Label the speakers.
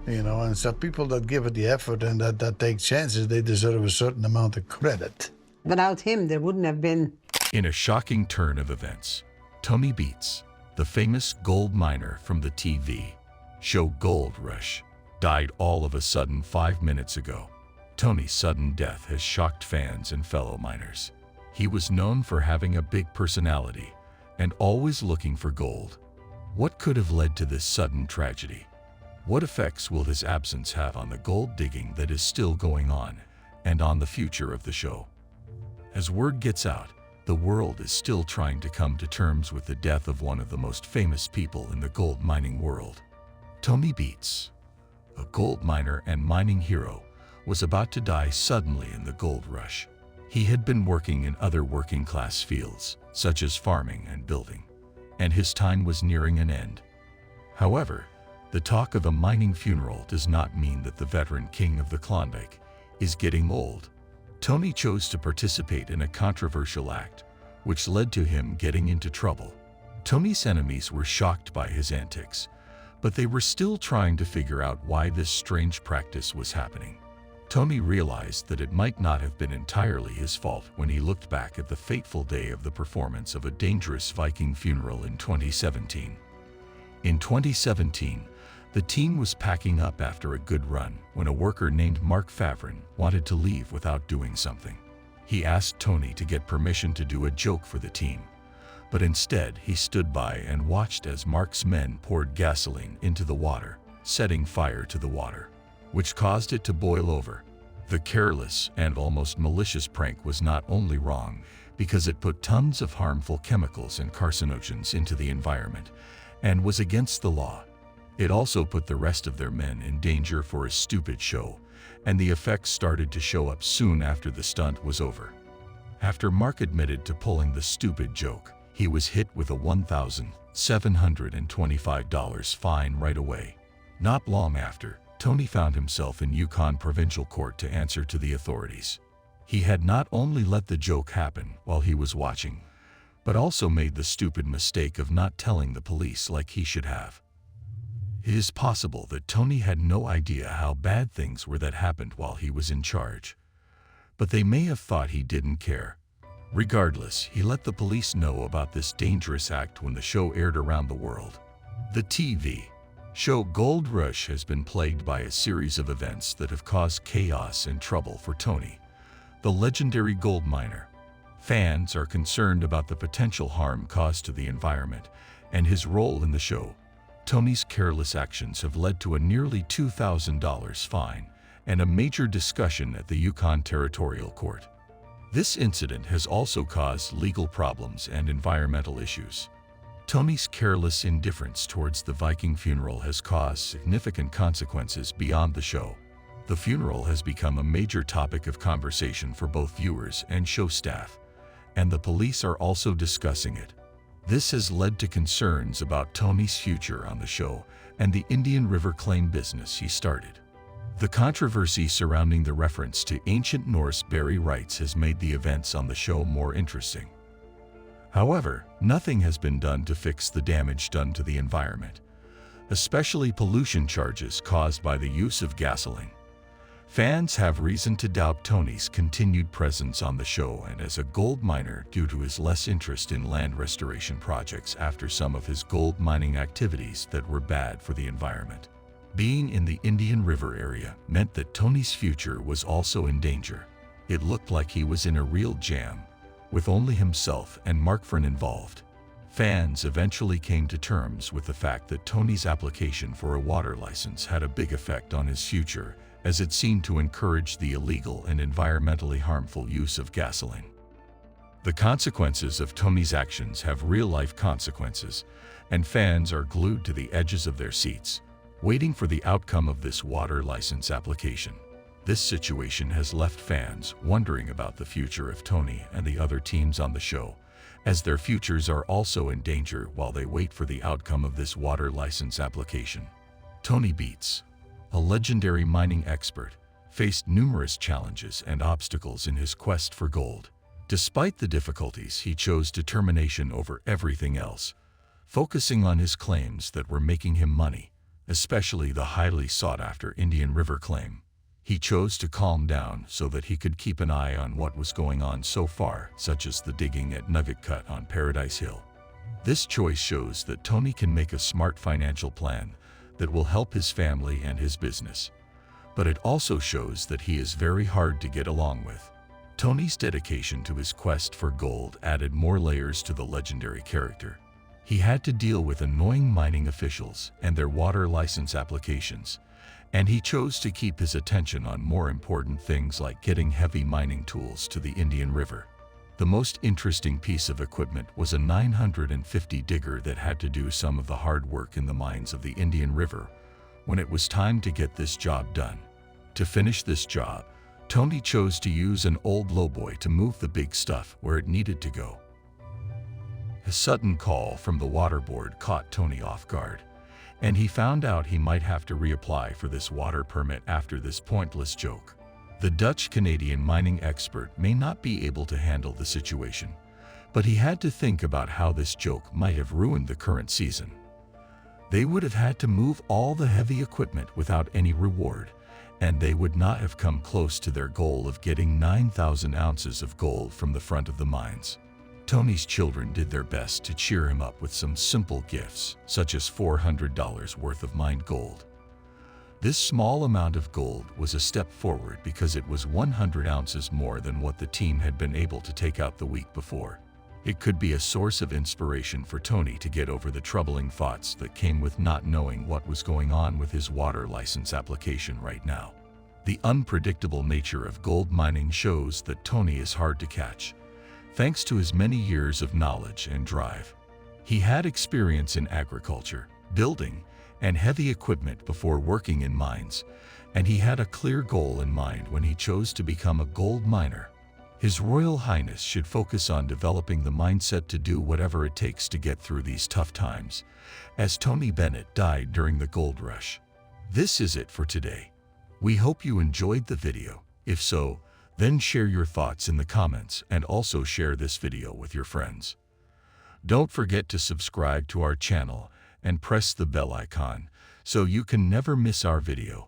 Speaker 1: And so people that give it the effort and that take chances, they deserve a certain amount of credit.
Speaker 2: Without him, there wouldn't have been.
Speaker 3: In a shocking turn of events, Tony Beets, the famous gold miner from the TV show Gold Rush, died all of a sudden 5 minutes ago. Tony's sudden death has shocked fans and fellow miners. He was known for having a big personality and always looking for gold. What could have led to this sudden tragedy? What effects will his absence have on the gold digging that is still going on and on the future of the show? As word gets out, the world is still trying to come to terms with the death of one of the most famous people in the gold mining world. Tony Beets, a gold miner and mining hero, was about to die suddenly in the gold rush. He had been working in other working-class fields, such as farming and building, and his time was nearing an end. However, the talk of a mining funeral does not mean that the veteran king of the Klondike is getting old. Tony chose to participate in a controversial act, which led to him getting into trouble. Tony's enemies were shocked by his antics, but they were still trying to figure out why this strange practice was happening. Tony realized that it might not have been entirely his fault when he looked back at the fateful day of the performance of a dangerous Viking funeral in 2017. In 2017, the team was packing up after a good run when a worker named Mark Favrin wanted to leave without doing something. He asked Tony to get permission to do a joke for the team, but instead he stood by and watched as Mark's men poured gasoline into the water, setting fire to the water, which caused it to boil over. The careless and almost malicious prank was not only wrong because it put tons of harmful chemicals and carcinogens into the environment and was against the law. It also put the rest of their men in danger for a stupid show, and the effects started to show up soon after the stunt was over. After Mark admitted to pulling the stupid joke, he was hit with a $1,725 fine right away. Not long after, Tony found himself in Yukon Provincial Court to answer to the authorities. He had not only let the joke happen while he was watching, but also made the stupid mistake of not telling the police like he should have. It is possible that Tony had no idea how bad things were that happened while he was in charge, but they may have thought he didn't care. Regardless, he let the police know about this dangerous act when the show aired around the world. The TV show Gold Rush has been plagued by a series of events that have caused chaos and trouble for Tony, the legendary gold miner. Fans are concerned about the potential harm caused to the environment and his role in the show. Tony's careless actions have led to a nearly $2,000 fine and a major discussion at the Yukon Territorial Court. This incident has also caused legal problems and environmental issues. Tony's careless indifference towards the Viking funeral has caused significant consequences beyond the show. The funeral has become a major topic of conversation for both viewers and show staff, and the police are also discussing it. This has led to concerns about Tony's future on the show and the Indian River claim business he started. The controversy surrounding the reference to ancient Norse burial rites has made the events on the show more interesting. However, nothing has been done to fix the damage done to the environment, especially pollution charges caused by the use of gasoline. Fans have reason to doubt Tony's continued presence on the show and as a gold miner due to his less interest in land restoration projects after some of his gold mining activities that were bad for the environment. Being in the Indian River area meant that Tony's future was also in danger. It looked like he was in a real jam, with only himself and Mark Favrin involved. Fans eventually came to terms with the fact that Tony's application for a water license had a big effect on his future, as it seemed to encourage the illegal and environmentally harmful use of gasoline. The consequences of Tony's actions have real-life consequences, and fans are glued to the edges of their seats, waiting for the outcome of this water license application. This situation has left fans wondering about the future of Tony and the other teams on the show, as their futures are also in danger while they wait for the outcome of this water license application. Tony Beets, a legendary mining expert, faced numerous challenges and obstacles in his quest for gold. Despite the difficulties, he chose determination over everything else, focusing on his claims that were making him money, especially the highly sought-after Indian River claim. He chose to calm down so that he could keep an eye on what was going on so far, such as the digging at Nugget Cut on Paradise Hill. This choice shows that Tony can make a smart financial plan that will help his family and his business. But it also shows that he is very hard to get along with. Tony's dedication to his quest for gold added more layers to the legendary character. He had to deal with annoying mining officials and their water license applications, and he chose to keep his attention on more important things like getting heavy mining tools to the Indian River. The most interesting piece of equipment was a 950 digger that had to do some of the hard work in the mines of the Indian River when it was time to get this job done. To finish this job, Tony chose to use an old lowboy to move the big stuff where it needed to go. A sudden call from the water board caught Tony off guard, and he found out he might have to reapply for this water permit after this pointless joke. The Dutch-Canadian mining expert may not be able to handle the situation, but he had to think about how this joke might have ruined the current season. They would have had to move all the heavy equipment without any reward, and they would not have come close to their goal of getting 9,000 ounces of gold from the front of the mines. Tony's children did their best to cheer him up with some simple gifts, such as $400 worth of mined gold. This small amount of gold was a step forward because it was 100 ounces more than what the team had been able to take out the week before. It could be a source of inspiration for Tony to get over the troubling thoughts that came with not knowing what was going on with his water license application right now. The unpredictable nature of gold mining shows that Tony is hard to catch, thanks to his many years of knowledge and drive. He had experience in agriculture, building, and heavy equipment before working in mines, and he had a clear goal in mind when he chose to become a gold miner. His Royal Highness should focus on developing the mindset to do whatever it takes to get through these tough times, as Tony Bennett died during the gold rush. This is it for today. We hope you enjoyed the video. If so, then share your thoughts in the comments and also share this video with your friends. Don't forget to subscribe to our channel and press the bell icon so you can never miss our video.